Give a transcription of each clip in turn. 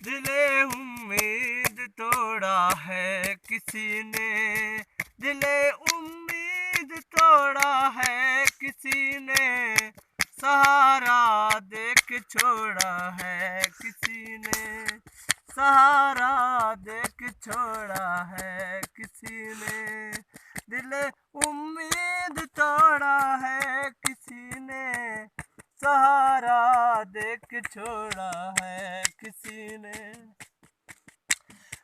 दिले उम्मीद तोड़ा है किसी ने, दिले उम्मीद तोड़ा है किसी ने, सहारा देख छोड़ा है किसी ने, सहारा देख छोड़ा है किसी ने, दिले उम्मीद तोड़ा है किसी ने, सहारा देख छोड़ा है किसी ने।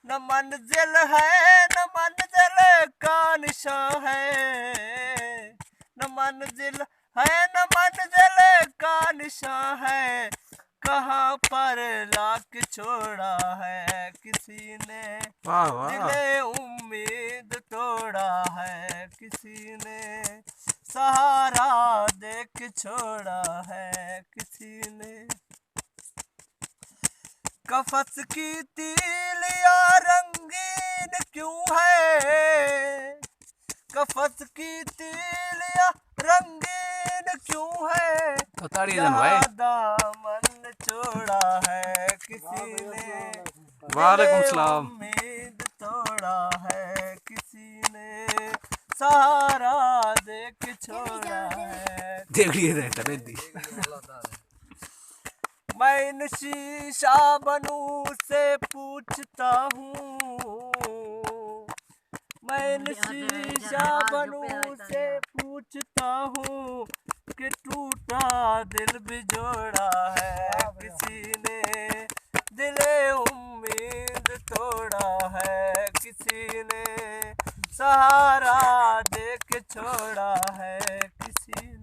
न मंजिल है न मंजिल का निशान है, न मंजिल है न मंजिल का निशान है, कहाँ पर लाके छोड़ा है किसी ने, दिले उम्मीद तोड़ा है किसी ने, सहारा देख छोड़ा है किसी ने। कफस की तीलियां रंगीन क्यों है, कफस की तीलियां रंगीन क्यों है, दामन छोड़ा है किसी ने, वालेकुम सलाम। उम्मीद तोड़ा है किसी ने, सहारा देख छोड़ा है। मैं इन शीशा बनू से पूछता हूँ, मैं इन शीशा बनू से पूछता हूँ कि टूटा दिल भी जोड़ा है किसी ने, दिले उम्मीद तोड़ा है किसी ने, सहारा देख छोड़ा है किसी ने।